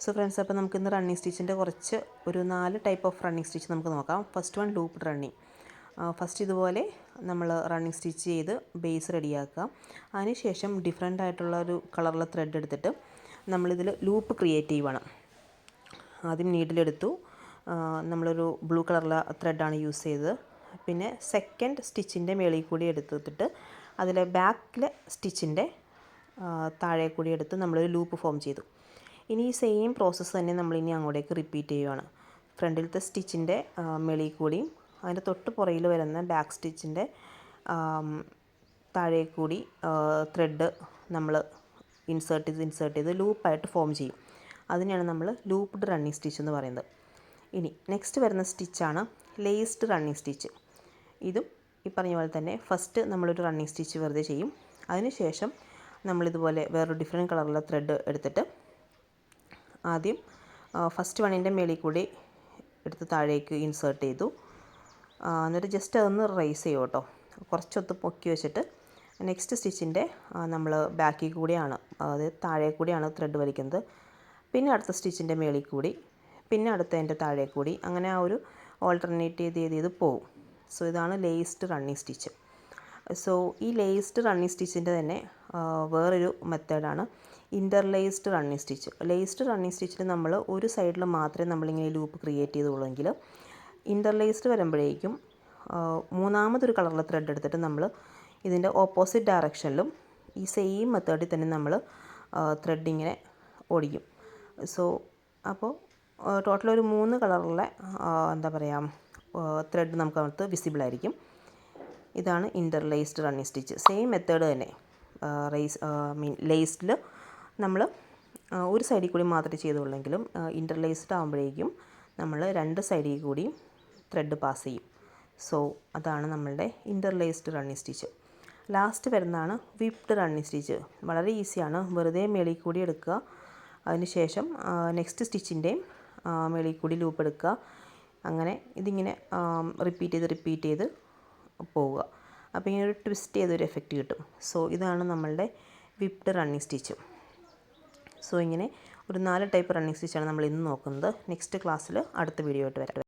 So friends, അപ്പോൾ നമുക്കിന്ന് running സ്റ്റിച്ചിൻ്റെ ഒരു 4 ടൈപ്പ് ഓഫ് റണ്ണിങ് സ്റ്റിച്ച് നമുക്ക് നോക്കാം. First one looped running. First ഇതുപോലെ നമ്മൾ റണ്ണിങ് സ്റ്റിച്ച് ചെയ്ത് ബേസ് റെഡിയാക്കുക. അതിനുശേഷം ഡിഫറെൻ്റ് ആയിട്ടുള്ള ഒരു കളറിലെ ത്രെഡ് എടുത്തിട്ട് നമ്മളിതിൽ ലൂപ്പ് ക്രിയേറ്റ് ചെയ്യുവാണ്. ആദ്യം നീഡിലെടുത്തു, നമ്മളൊരു ബ്ലൂ കളറിലെ ത്രെഡാണ് യൂസ് ചെയ്തത്. പിന്നെ സെക്കൻഡ് സ്റ്റിച്ചിൻ്റെ മേളിൽ കൂടി എടുത്തിട്ട് അതിലെ ബാക്കിലെ സ്റ്റിച്ചിൻ്റെ താഴെ കൂടി എടുത്ത് നമ്മളൊരു ലൂപ്പ് ഫോം ചെയ്തു. ഇനി ഈ സെയിം പ്രോസസ്സ് തന്നെ നമ്മളിനി അങ്ങോട്ടേക്ക് റിപ്പീറ്റ് ചെയ്യുകയാണ്. ഫ്രണ്ടിലത്തെ സ്റ്റിച്ചിൻ്റെ മേളിൽ കൂടിയും അതിൻ്റെ തൊട്ട് പുറകിൽ വരുന്ന ബാക്ക് സ്റ്റിച്ചിൻ്റെ താഴെ കൂടി ത്രെഡ് നമ്മൾ ഇൻസേർട്ട് ചെയ്ത് ലൂപ്പായിട്ട് ഫോം ചെയ്യും. അതിനെയാണ് നമ്മൾ ലൂപ്ഡ് റണ്ണിങ് സ്റ്റിച്ച് എന്ന് പറയുന്നത്. ഇനി നെക്സ്റ്റ് വരുന്ന സ്റ്റിച്ചാണ് ലേസ്ഡ് റണ്ണിങ് സ്റ്റിച്ച്. ഇതും ഈ പറഞ്ഞ പോലെ തന്നെ ഫസ്റ്റ് നമ്മളൊരു റണ്ണിങ് സ്റ്റിച്ച് വെറുതെ ചെയ്യും. അതിനുശേഷം നമ്മളിതുപോലെ വേറൊരു ഡിഫറെൻറ്റ് കളറുള്ള ത്രെഡ് എടുത്തിട്ട് ആദ്യം ഫസ്റ്റ് വണ്ണിൻ്റെ മേളിൽ കൂടി എടുത്ത് താഴേക്ക് ഇൻസേർട്ട് ചെയ്തു. എന്നിട്ട് ജസ്റ്റ് അതൊന്ന് റൈസ് ചെയ്യും കേട്ടോ, കുറച്ചൊത്ത് പൊക്കി വെച്ചിട്ട് നെക്സ്റ്റ് സ്റ്റിച്ചിൻ്റെ നമ്മൾ ബാക്കിൽ കൂടിയാണ്, അതായത് താഴെ കൂടിയാണ് ത്രെഡ് വലിക്കുന്നത്. പിന്നെ അടുത്ത സ്റ്റിച്ചിൻ്റെ മേളിൽ കൂടി, പിന്നെ അടുത്തതിൻ്റെ താഴെ കൂടി, അങ്ങനെ ആ ഒരു ഓൾട്ടർനേറ്റ് ചെയ്ത് പോകും. സോ ഇതാണ് ലേസ്ഡ് റണ്ണിങ് സ്റ്റിച്ച്. സോ ഈ ലേസ്ഡ് റണ്ണിങ് സ്റ്റിച്ചിൻ്റെ തന്നെ വേറൊരു മെത്തേഡാണ് ഇൻ്റർലേസ്ഡ് റണ്ണിങ് സ്റ്റിച്ച്. ലേസ്ഡ് റണ്ണിങ് സ്റ്റിച്ചിൽ നമ്മൾ ഒരു സൈഡിൽ മാത്രമേ നമ്മളിങ്ങനെ ലൂപ്പ് ക്രിയേറ്റ് ചെയ്തുള്ളൂവെങ്കിൽ ഇൻ്റർലേസ്ഡ് വരുമ്പോഴേക്കും മൂന്നാമതൊരു കളറിലെ ത്രെഡ് എടുത്തിട്ട് നമ്മൾ ഇതിൻ്റെ ഓപ്പോസിറ്റ് ഡയറക്ഷനിലും ഈ സെയിം മെത്തേഡിൽ തന്നെ നമ്മൾ ത്രെഡ് ഇങ്ങനെ ഓടിക്കും. സോ അപ്പോൾ ടോട്ടൽ ഒരു 3 കളറിലെ ത്രെഡ് നമുക്കകത്ത് വിസിബിളായിരിക്കും. ഇതാണ് ഇൻ്റർലേസ്ഡ് റണ്ണിങ് സ്റ്റിച്ച്. സെയിം മെത്തേഡ് തന്നെ. ലേസ്ഡിൽ നമ്മൾ ഒരു സൈഡിൽ കൂടി മാത്രമേ ചെയ്തുള്ളെങ്കിലും ഇൻ്റർലേസ്ഡ് ആകുമ്പോഴേക്കും നമ്മൾ 2 സൈഡിൽ കൂടിയും ത്രെഡ് പാസ് ചെയ്യും. സോ അതാണ് നമ്മളുടെ ഇൻ്റർലേസ്ഡ് റണ്ണിങ് സ്റ്റിച്ച്. ലാസ്റ്റ് വരുന്നതാണ് വിപ്ഡ് റണ്ണിങ് സ്റ്റിച്ച്. വളരെ ഈസിയാണ്. വെറുതെ മേളിൽ കൂടി എടുക്കുക, അതിനുശേഷം നെക്സ്റ്റ് സ്റ്റിച്ചിൻ്റെയും മേളിൽ കൂടി ലൂപ്പ് എടുക്കുക. അങ്ങനെ ഇതിങ്ങനെ റിപ്പീറ്റ് ചെയ്ത് പോവുക. അപ്പോൾ ഇങ്ങനെ ഒരു ട്വിസ്റ്റ് ചെയ്തൊരു എഫക്റ്റ് കിട്ടും. സോ ഇതാണ് നമ്മളുടെ വിപ്ഡ് റണ്ണിങ് സ്റ്റിച്ച്. സോ ഇങ്ങനെ ഒരു 4 ടൈപ്പ് റണ്ണിങ് സ്റ്റിച്ചാണ് നമ്മൾ ഇന്ന് നോക്കുന്നത്. നെക്സ്റ്റ് ക്ലാസ്സിൽ അടുത്ത വീഡിയോ ആയിട്ട് വരാം.